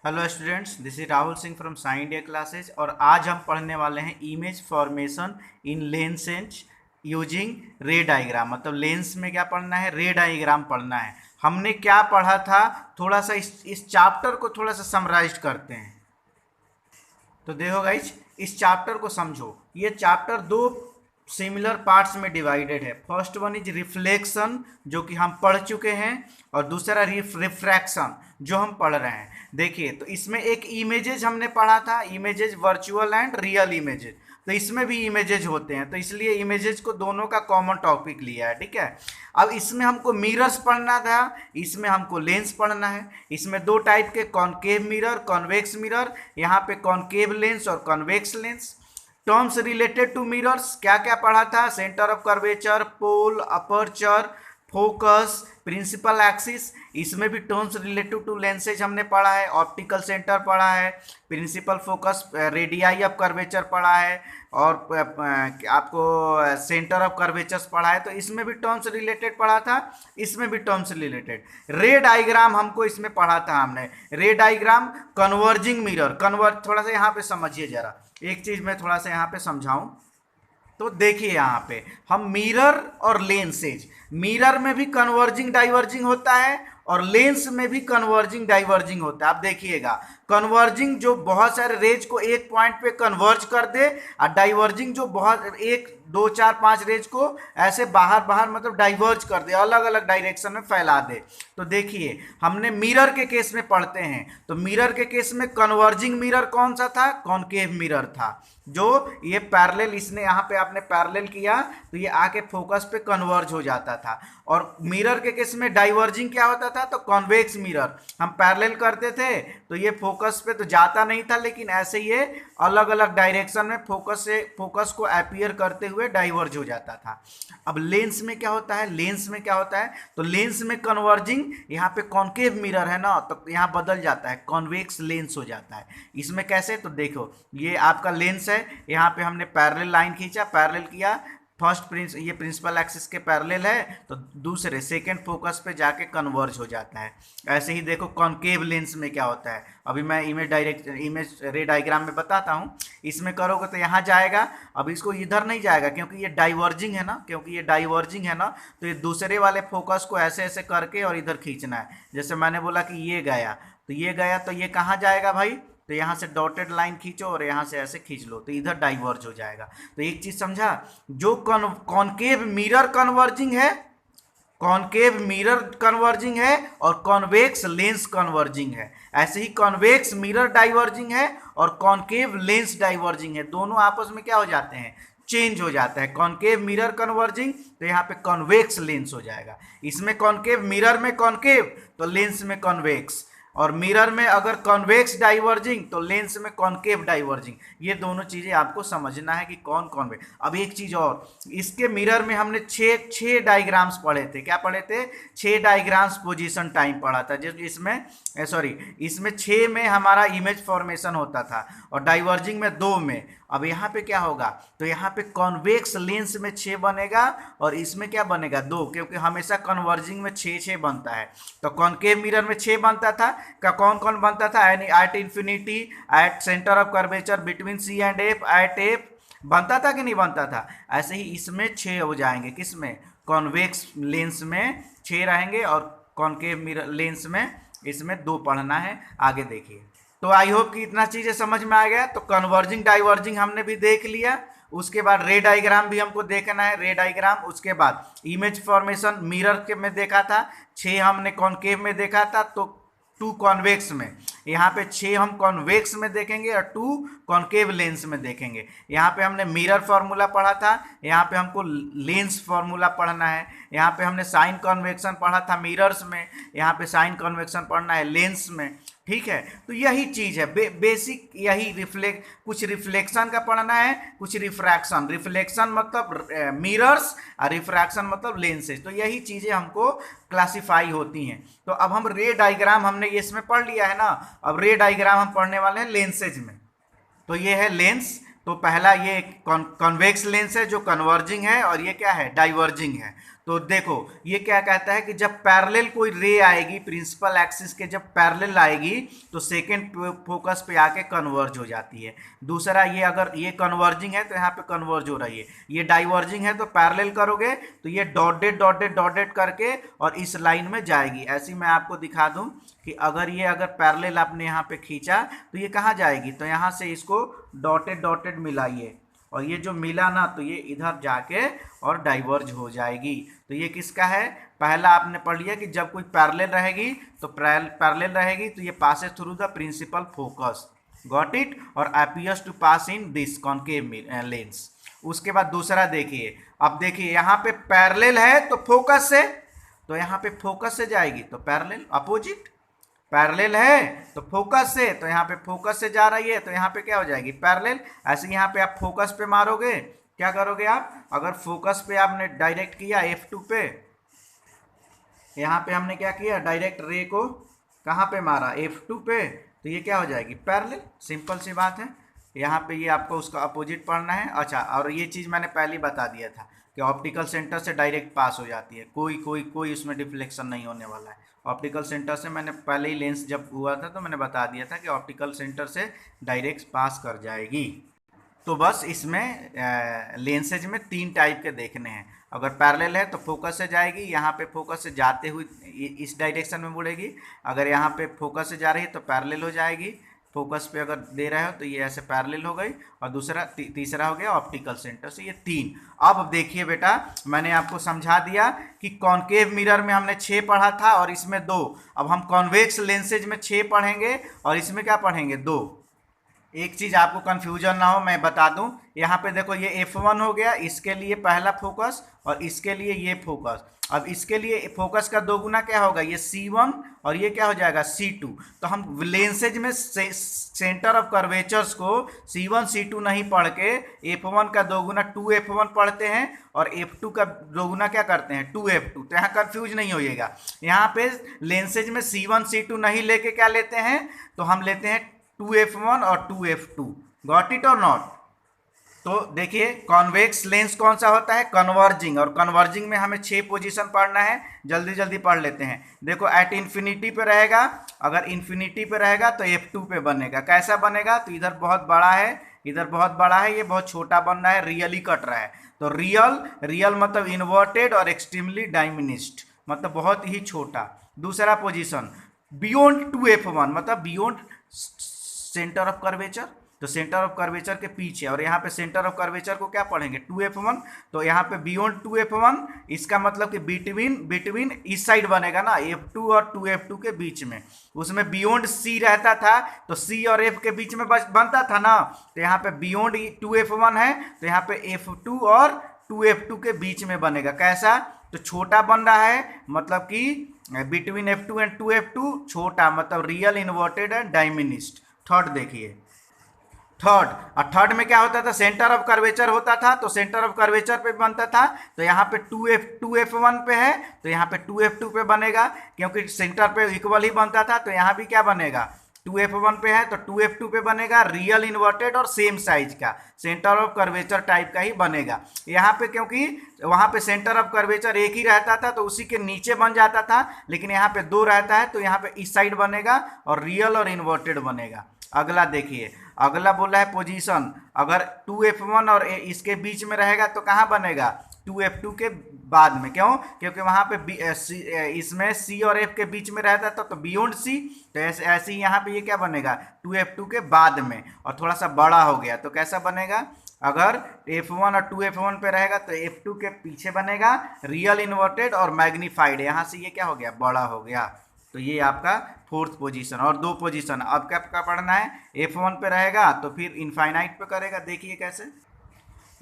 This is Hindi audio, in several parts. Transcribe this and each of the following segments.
Hello students, this is Rahul Singh from Sign India classes. और आज हम पढ़ने वाले हैं image formation in lenses using ray diagram. मतलब लेंस में क्या पढ़ना है, रे डायग्राम पढ़ना है। हमने क्या पढ़ा था, थोड़ा सा इस चैप्टर को थोड़ा सा समराइज करते हैं। तो देखो गाइज, इस चैप्टर को समझो। ये चैप्टर दो सिमिलर पार्ट्स में डिवाइडेड है। फर्स्ट वन इज रिफ्लेक्शन, जो कि हम पढ़ चुके हैं, और दूसरा रिफ्रैक्शन, जो हम पढ़ रहे हैं। देखिए, तो इसमें एक इमेजेज हमने पढ़ा था, images virtual and real images. तो इसमें भी इमेजेज होते हैं, तो इसलिए इमेजेज को दोनों का कॉमन टॉपिक लिया है। ठीक है, अब इसमें हमको मिरर्स पढ़ना था, इसमें हमको लेंस पढ़ना है। इसमें दो टाइप के, कॉनकेव मिरर, कॉन्वेक्स मिरर। यहाँ पे कॉनकेव लेंस और convex lens. Terms related to mirrors क्या क्या पढ़ा था, centre of curvature, pole, aperture, focus, principal axis. इसमें भी टर्म्स रिलेटेड टू लेंसेज हमने पढ़ा है। ऑप्टिकल सेंटर पढ़ा है, principal focus, radii of curvature पढ़ा है, और आपको सेंटर ऑफ कर्वेचर्स पढ़ा है। तो इसमें भी टर्म्स रिलेटेड पढ़ा था, इसमें भी टर्म्स रिलेटेड। रे डायग्राम हमको इसमें पढ़ा था हमने। रे डायग्राम, कन्वर्जिंग मिरर, थोड़ा सा यहाँ पे समझिए जरा, एक चीज मैं थोड़ा सा यहाँ पे समझाऊं। तो देखिए, यहाँ पे हम मिरर और लेंसेज, मिरर में भी कन्वर्जिंग डाइवर्जिंग होता है और लेंस में भी कन्वर्जिंग डाइवर्जिंग होता है। आप देखिएगा, कन्वर्जिंग जो बहुत सारे रेज को एक पॉइंट पे कन्वर्ज कर दे, और डाइवर्जिंग जो बहुत एक दो चार पांच रेज को ऐसे बाहर बाहर मतलब डाइवर्ज कर दे, अलग अलग डायरेक्शन में फैला दे। तो देखिए, हमने मिरर के केस में पढ़ते हैं, तो मिरर के केस में कन्वर्जिंग मिरर कौन सा था, कॉनकेव मिरर था। जो ये पैरेलल, इसने यहाँ पे आपने पैरेलल किया तो ये आके फोकस पे कन्वर्ज हो जाता था। और मिरर के केस में डाइवर्जिंग क्या होता था, तो कॉन्वेक्स मिरर, हम पैरेलल करते थे तो ये फोकस पे तो जाता नहीं था, लेकिन ऐसे ये अलग अलग डायरेक्शन में फोकस को अपीयर करते हुए डाइवर्ज हो जाता था। अब लेंस में क्या होता है, लेंस में क्या होता है, तो लेंस में कन्वर्जिंग, यहाँ पे कॉनकेव मिरर है ना, तो यहाँ बदल जाता है, कॉन्वेक्स लेंस हो जाता है। इसमें कैसे, तो देखो, ये आपका लेंस है, यहाँ पे हमने पैरेलल लाइन खींचा, पैरेलल किया, ये प्रिंसिपल एक्सिस के पैरेलल है, तो दूसरे सेकेंड फोकस पे जाके कन्वर्ज हो जाता है। ऐसे ही देखो कॉनकेव लेंस में क्या होता है, अभी मैं इमेज रे डायग्राम में बताता हूँ। इसमें करोगे तो यहाँ जाएगा, अब इसको इधर नहीं जाएगा क्योंकि ये डाइवर्जिंग है ना, तो ये दूसरे वाले फोकस को ऐसे ऐसे करके और इधर खींचना है। जैसे मैंने बोला कि ये गया, तो ये कहाँ जाएगा भाई, तो यहाँ से डॉटेड लाइन खींचो और यहाँ से ऐसे खींच लो, तो इधर डाइवर्ज हो जाएगा। तो एक चीज समझा, जो कॉनकेव मिरर कन्वर्जिंग है, कॉनकेव मिरर कन्वर्जिंग है, और कॉन्वेक्स लेंस कन्वर्जिंग है। ऐसे ही कॉन्वेक्स मिरर डाइवर्जिंग है और कॉनकेव लेंस डाइवर्जिंग है। दोनों आपस में क्या हो जाते हैं, चेंज हो जाता है। कॉनकेव मिरर कन्वर्जिंग, तो यहाँ पे कॉन्वेक्स लेंस हो जाएगा। इसमें कॉनकेव मिरर में कॉनकेव, तो लेंस में कॉन्वेक्स। और मिरर में अगर कॉन्वेक्स डाइवर्जिंग, तो लेंस में कॉनकेव डाइवर्जिंग। ये दोनों चीजें आपको समझना है कि कौन कॉन्वेक्स। अब एक चीज और, इसके मिरर में हमने छह डायग्राम्स पढ़े थे। क्या पढ़े थे, 6 डायग्राम्स पोजीशन टाइम पढ़ा था। जिस इसमें इसमें 6 में हमारा इमेज फॉर्मेशन होता था और डाइवर्जिंग में 2 में। अब यहाँ पे क्या होगा, तो यहाँ पे कॉन्वेक्स लेंस में 6 बनेगा और इसमें क्या बनेगा, 2, क्योंकि हमेशा कन्वर्जिंग में 6 बनता है। तो कॉनकेव मिरर में 6 बनता था, का कौन कौन बनता था, at infinity, at centre of curvature, between C and F, at F, बनता था कि नहीं बनता था। ऐसे ही इसमें 6 हो जाएंगे, किसमें, कॉन्वेक्स लेंस में 6 रहेंगे, और कॉनकेव मिरर लेंस में इसमें 2 पढ़ना है। आगे देखिए, तो आई होप कि इतना चीजें समझ में आ गया। तो कन्वर्जिंग डाइवर्जिंग हमने भी देख लिया, उसके बाद रे डायग्राम भी हमको देखना है, रे डायग्राम। उसके बाद इमेज फॉर्मेशन मिरर के में देखा था, 6 हमने कॉनकेव में देखा था, तो 2 कॉन्वेक्स में। यहाँ पे 6 हम कॉन्वेक्स में देखेंगे और 2 कॉनकेव लेंस में देखेंगे। यहाँ पे हमने मिरर फार्मूला पढ़ा था, यहाँ पे हमको लेंस फार्मूला पढ़ना है। यहाँ पे हमने साइन कन्वेक्शन पढ़ा था मिरर्स में, यहाँ पे साइन कन्वेक्शन पढ़ना है लेंस में। ठीक है, तो यही चीज है, बेसिक यही कुछ रिफ्लेक्शन का पढ़ना है, कुछ रिफ्रैक्शन। रिफ्लेक्शन मतलब मिरर्स और रिफ्रैक्शन मतलब लेंसेज। तो यही चीजें हमको क्लासिफाई होती हैं। तो अब हम रे डायग्राम हमने इसमें पढ़ लिया है ना, अब रे डायग्राम हम पढ़ने वाले हैं लेंसेज में। तो ये है लेंस, तो पहला ये कॉन्वेक्स लेंस है जो कन्वर्जिंग है, और ये क्या है, डाइवर्जिंग है। तो देखो ये क्या कहता है कि जब पैरेलल कोई रे आएगी प्रिंसिपल एक्सिस के, जब पैरेलल आएगी तो सेकेंड फोकस पे आके कन्वर्ज हो जाती है। दूसरा ये अगर ये कन्वर्जिंग है तो यहाँ पे कन्वर्ज हो रही है, ये डाइवर्जिंग है तो पैरेलल करोगे तो ये डॉटेड डॉटेड डॉटेड करके और इस लाइन में जाएगी। ऐसी मैं आपको दिखा दूं कि अगर पैरेलल आपने यहाँ पे खींचा तो ये कहाँ जाएगी, तो यहाँ से इसको डॉटेड डॉटेड मिलाइए और ये जो मिला ना तो ये इधर जाके और डाइवर्ज हो जाएगी। तो ये किसका है, पहला आपने पढ़ लिया कि जब कोई पैरेलल रहेगी तो पैरेलल रहेगी तो ये passes through the principal focus, got it, और appears to pass in this concave lens. उसके बाद दूसरा देखिए, अब देखिए यहाँ पे पैरेलल है तो फोकस से, तो यहाँ पे फोकस से जाएगी तो पैरेलल, अपोजिट पैरेलल है तो फोकस से, तो यहाँ पे फोकस से जा रही है तो यहाँ पे क्या हो जाएगी, पैरेलल। ऐसे यहाँ पे आप फोकस पे मारोगे, क्या करोगे आप, अगर फोकस पे आपने डायरेक्ट किया F2 पे, यहाँ पे हमने क्या किया, डायरेक्ट रे को कहाँ पे मारा, F2 पे, तो ये क्या हो जाएगी, पैरेलल। सिंपल सी बात है। यहाँ पे ये आपको उसका अपोजिट पढ़ना है। अच्छा, और ये चीज़ मैंने पहले ही बता दिया था कि ऑप्टिकल सेंटर से डायरेक्ट पास हो जाती है, कोई उसमें डिफ्लेक्शन नहीं होने वाला है। ऑप्टिकल सेंटर से मैंने पहले ही लेंस जब हुआ था तो मैंने बता दिया था कि ऑप्टिकल सेंटर से डायरेक्ट पास कर जाएगी। तो बस इसमें लेंसेज में 3 टाइप के देखने हैं। अगर पैरेलल है तो फोकस से जाएगी, यहाँ पे फोकस से जाते हुए इस डायरेक्शन में मुड़ेगी। अगर यहाँ पे फोकस से जा रही है तो पैरेलल हो जाएगी। फोकस पे अगर दे रहे हो तो ये ऐसे पैरेलल हो गई। और दूसरा तीसरा हो गया ऑप्टिकल सेंटर से, ये 3। अब देखिए बेटा, मैंने आपको समझा दिया कि कॉनकेव मिरर में हमने 6 पढ़ा था और इसमें 2। अब हम कॉन्वेक्स लेंसेज में 6 पढ़ेंगे और इसमें क्या पढ़ेंगे, 2। एक चीज़ आपको कन्फ्यूजन ना हो मैं बता दूं, यहाँ पे देखो ये F1 हो गया, इसके लिए पहला फोकस और इसके लिए ये फोकस। अब इसके लिए फोकस का 2 गुना क्या होगा, ये C1 और ये क्या हो जाएगा C2। तो हम लेंसेज में सेंटर ऑफ कर्वेचर्स को C1 C2 नहीं पढ़ के F1 का 2 गुना 2F1 पढ़ते हैं और F2 का 2 गुना क्या करते हैं, 2F2। तो यहाँ कन्फ्यूज नहीं होइएगा। यहाँ पे लेंसेज में C1 C2 नहीं लेके क्या लेते हैं, तो हम लेते हैं 2F1 और 2F2। गॉट इट और नॉट। तो देखिए कॉन्वेक्स लेंस कौन सा होता है, कन्वर्जिंग, और कन्वर्जिंग में हमें 6 पोजीशन पढ़ना है। जल्दी जल्दी पढ़ लेते हैं। देखो एट इन्फिनिटी पे रहेगा, अगर इन्फिनिटी पे रहेगा तो F2 पे बनेगा। कैसा बनेगा, तो इधर बहुत बड़ा है, इधर बहुत बड़ा है, ये बहुत छोटा बन रहा है, रियली कट रहा है। तो रियल मतलब इन्वर्टेड और एक्सट्रीमली डायमिनिस्ड मतलब बहुत ही छोटा। दूसरा पोजीशन बियॉन्ड 2F1 मतलब बियॉन्ड सेंटर ऑफ कर्वेचर, तो सेंटर ऑफ कर्वेचर के पीछे। और यहाँ पे सेंटर ऑफ कर्वेचर को क्या पढ़ेंगे, 2F1। तो यहाँ पे बियॉन्ड 2F1 इसका मतलब कि बिटवीन इस साइड बनेगा ना, F2 और 2F2 के बीच में। उसमें बियॉन्ड C रहता था तो C और F के बीच में बनता था ना, तो यहाँ पे बियॉन्ड 2F1 है तो यहाँ पे F2 और 2F2 के बीच में बनेगा। कैसा, तो छोटा बन रहा है, मतलब कि बिटवीन F2 एंड 2F2, छोटा मतलब रियल इन्वर्टेड एंड डायमिनिस्ड। थर्ड देखिए, थर्ड में क्या होता था, सेंटर ऑफ कर्वेचर होता था, तो सेंटर ऑफ कर्वेचर पे बनता था। तो यहाँ पे 2F1 पे है तो यहाँ पे 2F2 पे बनेगा, क्योंकि सेंटर पे इक्वल ही बनता था। तो यहाँ भी क्या बनेगा, 2F1 पे है तो 2F2 पे बनेगा, रियल इन्वर्टेड और सेम साइज का सेंटर ऑफ कर्वेचर टाइप का ही बनेगा। यहाँ पे क्योंकि वहाँ पे सेंटर ऑफ कर्वेचर एक ही रहता था तो उसी के नीचे बन जाता था, लेकिन यहाँ पे 2 रहता है तो यहाँ पे इस साइड बनेगा और रियल और इन्वर्टेड बनेगा। अगला देखिए, अगला बोला है पोजीशन, अगर 2F1 और इसके बीच में रहेगा तो कहाँ बनेगा, 2F2 के बाद में। क्यों, क्योंकि वहाँ पे इसमें C और F के बीच में रहता था तो बियॉन्ड C। तो ऐसे ही यहाँ पे ये क्या बनेगा, 2F2 के बाद में और थोड़ा सा बड़ा हो गया तो कैसा बनेगा, अगर F1 और 2F1 पे रहेगा तो F2 के पीछे बनेगा, रियल इन्वर्टेड और मैग्नीफाइड। यहाँ से ये क्या हो गया, बड़ा हो गया। तो ये आपका 4th पोजीशन। और 2 पोजीशन अब क्या पढ़ना है, F1 पे रहेगा तो फिर इनफाइनाइट पे करेगा। देखिए कैसे,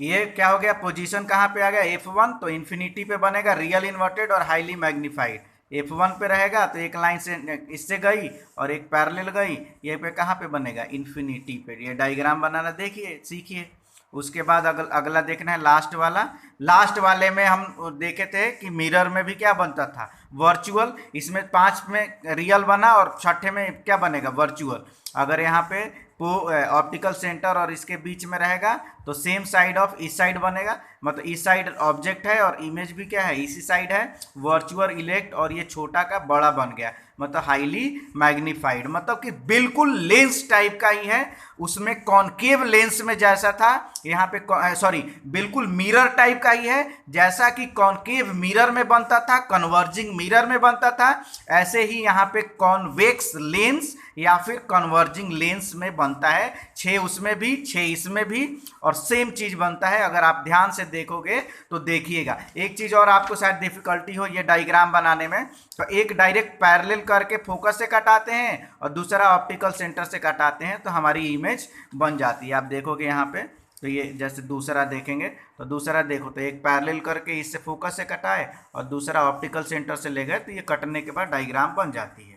ये क्या हो गया, पोजीशन कहाँ पे आ गया, F1, तो इन्फिनिटी पे बनेगा, रियल इन्वर्टेड और हाईली मैग्नीफाइड। F1 पे रहेगा तो एक लाइन से इससे गई और एक पैरेलल गई, ये पे कहाँ पे बनेगा, इन्फिनिटी पे। ये डायग्राम बनाना देखिए, सीखिए। उसके बाद अगला देखना है लास्ट वाला। लास्ट वाले में हम देखे थे कि मिरर में भी क्या बनता था, वर्चुअल। इसमें 5 में रियल बना और 6ठे में क्या बनेगा, वर्चुअल। अगर यहाँ पे ऑप्टिकल सेंटर और इसके बीच में रहेगा तो सेम साइड ऑफ इस साइड बनेगा, मतलब इस साइड ऑब्जेक्ट है और इमेज भी क्या है इसी साइड है, वर्चुअल इलेक्ट, और ये छोटा का बड़ा बन गया, मतलब हाईली मैग्नीफाइड, मतलब कि बिल्कुल लेंस टाइप का ही है, उसमें कॉनकेव लेंस में जैसा था यहाँ पे, सॉरी बिल्कुल मिरर टाइप का ही है, जैसा कि कॉनकेव मिरर में बनता था, कन्वर्जिंग मिरर में बनता था, ऐसे ही यहाँ पे कॉन्वेक्स लेंस या फिर कन्वर्जिंग लेंस में बनता है, 6 उसमें भी 6 इसमें भी, और सेम चीज बनता है। अगर आप ध्यान से देखोगे तो देखिएगा एक चीज और आपको शायद डिफिकल्टी हो ये डायग्राम बनाने में, तो एक डायरेक्ट पैरेलल करके फोकस से कटाते हैं और दूसरा ऑप्टिकल सेंटर से कटाते हैं तो हमारी इमेज बन जाती है। आप देखोगे यहाँ पे तो ये जैसे दूसरा देखेंगे तो दूसरा देखो तो एक पैरेलल करके इससे फोकस से कटाए और दूसरा ऑप्टिकल सेंटर से ले गए तो ये कटने के बाद डायग्राम बन जाती है।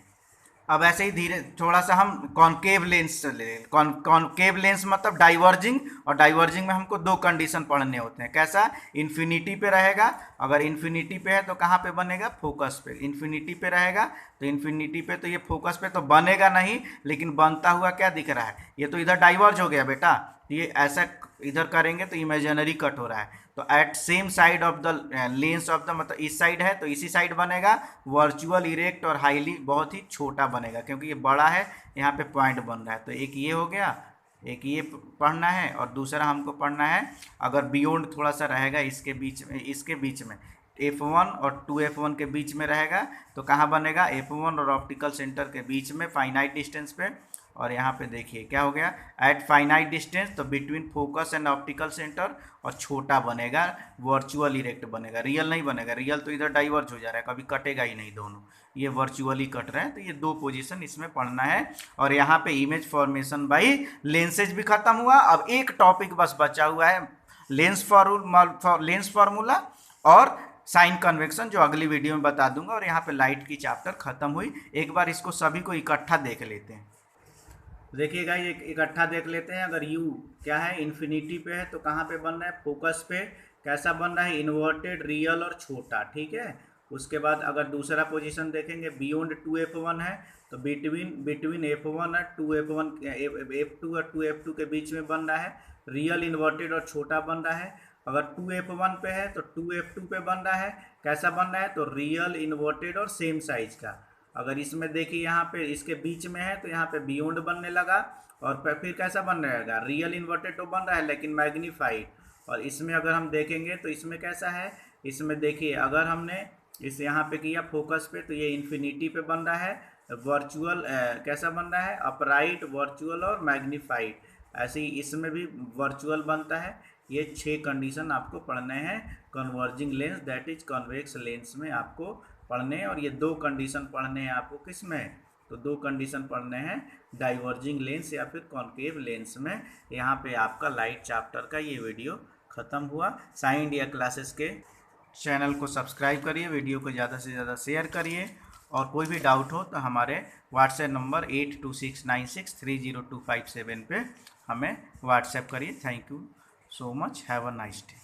अब ऐसे ही धीरे थोड़ा सा हम कॉनकेव लेंस से ले, कॉनकेव लेंस मतलब डाइवर्जिंग, और डाइवर्जिंग में हमको 2 कंडीशन पढ़ने होते हैं। कैसा? इन्फिनिटी पे रहेगा, अगर इन्फिनिटी पे है तो कहाँ पे बनेगा? फोकस पे। इन्फिनिटी पे रहेगा तो इन्फिनिटी पे तो ये फोकस पे तो बनेगा नहीं, लेकिन बनता हुआ क्या दिख रहा है? ये तो इधर डाइवर्ज हो गया बेटा, ये ऐसा इधर करेंगे तो इमेजिनरी कट हो रहा है, तो at same side of the lens of the, मतलब इस साइड है तो इसी साइड बनेगा, वर्चुअल इरेक्ट और हाईली बहुत ही छोटा बनेगा, क्योंकि ये बड़ा है यहाँ पे पॉइंट बन रहा है। तो एक ये हो गया, एक ये पढ़ना है और दूसरा हमको पढ़ना है अगर बियॉन्ड थोड़ा सा रहेगा इसके बीच में F1 और 2F1 के बीच में रहेगा तो कहाँ बनेगा? F1 और ऑप्टिकल सेंटर के बीच में फाइनाइट डिस्टेंस पे। और यहाँ पे देखिए क्या हो गया, एट फाइनाइट डिस्टेंस तो between focus and optical centre, और छोटा बनेगा, वर्चुअल इरेक्ट बनेगा, रियल नहीं बनेगा, रियल तो इधर डाइवर्ज हो जा रहा है, कभी कटेगा ही नहीं, दोनों ये वर्चुअली कट रहे हैं। तो ये 2 पोजीशन इसमें पढ़ना है। और यहाँ पे इमेज फॉर्मेशन बाई लेंसेज भी खत्म हुआ। अब एक टॉपिक बस बचा हुआ है, लेंस फार्मूला और साइन कन्वेक्शन, जो अगली वीडियो में बता दूंगा। और यहाँ पे लाइट की चैप्टर खत्म हुई। एक बार इसको सभी को इकट्ठा देख लेते हैं। देखिएगा ये इकट्ठा देख लेते हैं। अगर U क्या है? इन्फिनिटी पे है तो कहाँ पे बन रहा है? फोकस पे। कैसा बन रहा है? इन्वर्टेड, रियल और छोटा, ठीक है। उसके बाद अगर दूसरा पोजीशन देखेंगे, बियॉन्ड 2F1 है तो बिटवीन F1 और 2F1, F2 और 2F2 के बीच में बन रहा है, रियल, इन्वर्टेड और छोटा बन रहा है। अगर 2F1 पे है तो 2F2 पे बन रहा है, कैसा बन रहा है? तो रियल, इन्वर्टेड और सेम साइज का। अगर इसमें देखिए यहाँ पे इसके बीच में है तो यहाँ पे बियॉन्ड बनने लगा, और फिर कैसा बन रहेगा? रियल इन्वर्टेड तो बन रहा है लेकिन मैग्नीफाइड। और इसमें अगर हम देखेंगे तो इसमें कैसा है? इसमें देखिए अगर हमने इस यहाँ पे किया फोकस पे तो ये इन्फिनिटी पे बन रहा है, वर्चुअल कैसा बन रहा है? अपराइट, वर्चुअल और मैग्नीफाइड। ऐसे ही इसमें भी वर्चुअल बनता है। ये 6 कंडीशन आपको पढ़ने हैं converging lens, that is convex lens में आपको पढ़ने हैं। और ये 2 कंडीशन पढ़ने हैं आपको किस में? तो 2 कंडीशन पढ़ने हैं डाइवर्जिंग लेंस या फिर कॉन्केव लेंस में। यहाँ पे आपका लाइट चैप्टर का ये वीडियो ख़त्म हुआ। साइन इंडिया क्लासेस के चैनल को सब्सक्राइब करिए, वीडियो को ज़्यादा से ज़्यादा शेयर करिए, और कोई भी डाउट हो तो हमारे व्हाट्सएप नंबर 8269630257 पे हमें व्हाट्सएप करिए। Thank you so much, have a nice day.